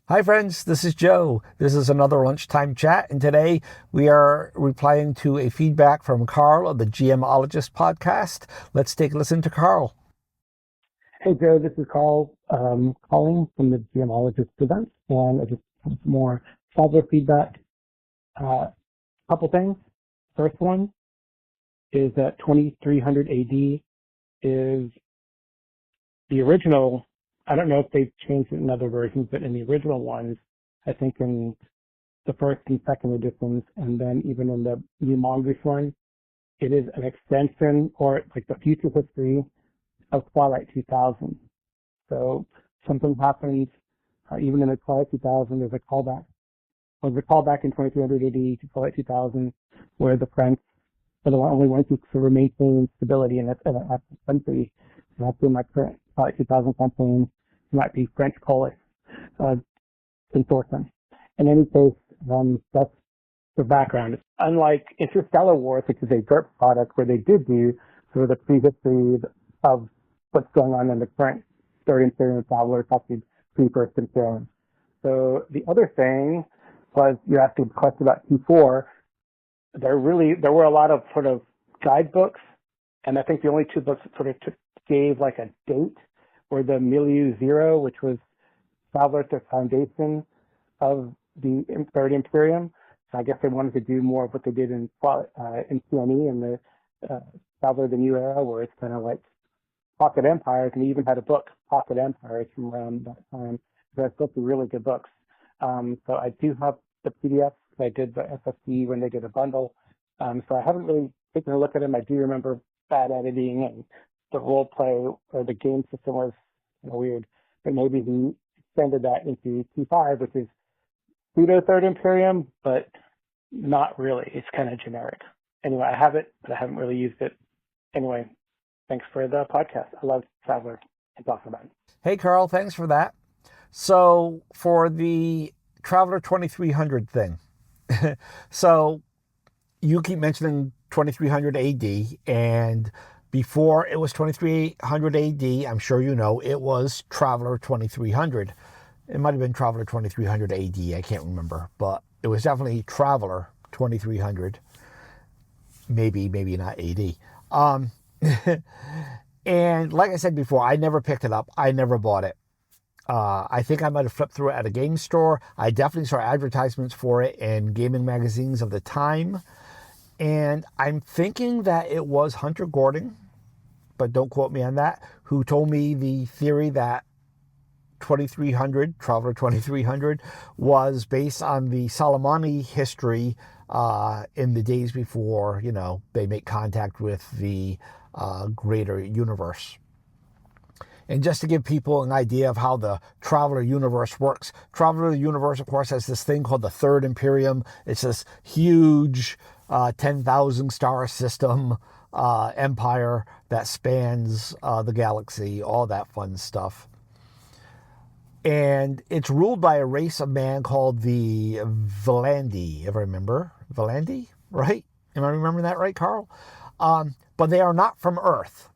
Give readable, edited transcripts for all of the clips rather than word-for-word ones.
Hi friends, this is Joe. This is another lunchtime chat, and today we are replying to a feedback from Karl of the GMologist podcast. Let's take a listen to Karl. Hey Joe, this is Karl calling from the GMologist event, and I just have some more follow feedback. Couple things. First one is that 2300 AD is the original. I don't know if they've changed it in other versions, but in the original ones, I think in the first and second editions, and then even in the GMologist one, it is an extension or like the future history of Twilight 2000. So something happens, even in the Twilight 2000, there's a callback. There's a callback in 2300 AD to Twilight 2000, where the French are the only ones who sort of maintain stability in that country. And that's in my current Twilight 2000 campaign. It might be French-Polish consortium. In any case, that's the background. Unlike Interstellar Wars, which is a GURP product where they did do sort of the prehistory of what's going on in the current Third Imperium Traveler, talking pre-First Imperium. So the other thing was you asked a question about Q4. There were a lot of sort of guidebooks, and I think the only two books that sort of gave like a date were the Milieu Zero, which was Traveler at the foundation of the Third Imperium. So I guess they wanted to do more of what they did in CNE and the Traveler of the New Era, where it's kind of like Pocket Empires, and he even had a book, Pocket Empires, from around that time. So that's both really good books. So I do have the PDFs. I did the FFD when they did a bundle. So I haven't really taken a look at them. I do remember bad editing and the role play or the game system was weird. But maybe he extended that into T5, which is pseudo Third Imperium, but not really. It's kind of generic. Anyway, I have it, but I haven't really used it. Anyway, thanks for the podcast. I love Traveler and talking about it. Hey Karl, thanks for that. So for the Traveler 2300 thing, so you keep mentioning 2300 AD, and before it was 2300 AD, I'm sure you know, it was Traveler 2300. It might have been Traveler 2300 AD, I can't remember, but it was definitely Traveler 2300. Maybe not AD. And like I said before, I never picked it up. I never bought it. I think I might have flipped through it at a game store. I definitely saw advertisements for it in gaming magazines of the time. And I'm thinking that it was Hunter Gordon, but don't quote me on that, who told me the theory that 2300, Traveler 2300, was based on the Soleimani history in the days before, they make contact with the greater universe. And just to give people an idea of how the Traveler universe works, Traveler universe, of course, has this thing called the Third Imperium. It's this huge 10,000 star system empire that spans the galaxy, all that fun stuff. And it's ruled by a race of man called the Valandi, if I remember. Valandi, right? Am I remembering that right, Karl? But they are not from Earth.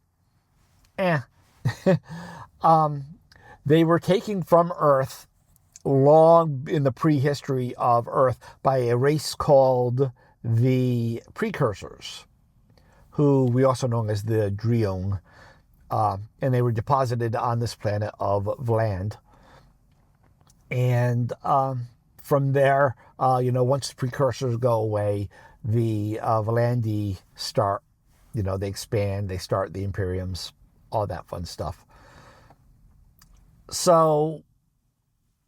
They were taken from Earth long in the prehistory of Earth by a race called the Precursors, who we also know as the Driong. And they were deposited on this planet of Vland. And from there, once the Precursors go away, the Valandi start, they expand, they start the Imperiums, all that fun stuff. So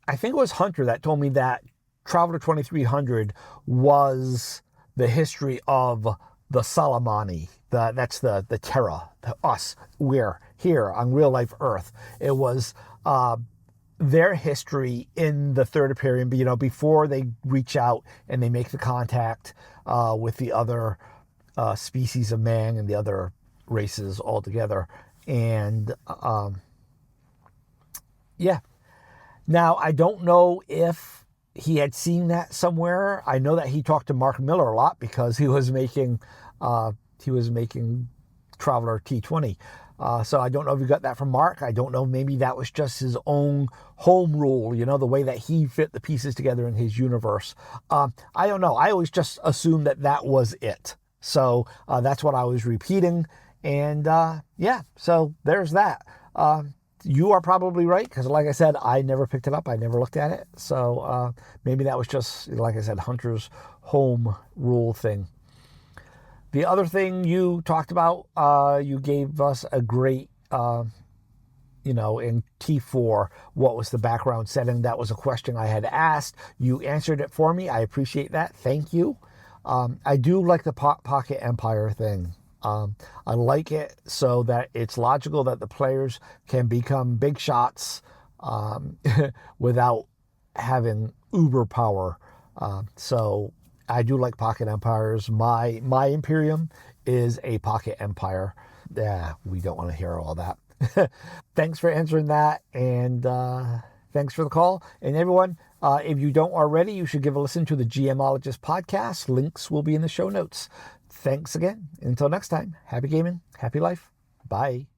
I think it was Hunter that told me that Traveler 2300 was the history of the Soleimani. That's the Terra, us. We're here on real life Earth. It was their history in the Third Imperium, before they reach out and they make the contact with the other species of man and the other races all together. And yeah. Now, I don't know if he had seen that somewhere. I know that he talked to Mark Miller a lot because he was making Traveler T20. So I don't know if you got that from Mark. I don't know. Maybe that was just his own home rule, the way that he fit the pieces together in his universe. I don't know. I always just assumed that was it. So that's what I was repeating. And yeah, so there's that. You are probably right, because like I said, I never picked it up. I never looked at it. So maybe that was just, like I said, Hunter's home rule thing. The other thing you talked about, you gave us a great, in T4, what was the background setting? That was a question I had asked. You answered it for me. I appreciate that. Thank you. I do like the Pocket Empire thing. I like it so that it's logical that the players can become big shots without having uber power. So I do like Pocket Empires. My Imperium is a Pocket Empire. Yeah, we don't want to hear all that. Thanks for answering that, and thanks for the call. And everyone, if you don't already, you should give a listen to the GMologist podcast. Links will be in the show notes. Thanks again. Until next time, happy gaming, happy life. Bye.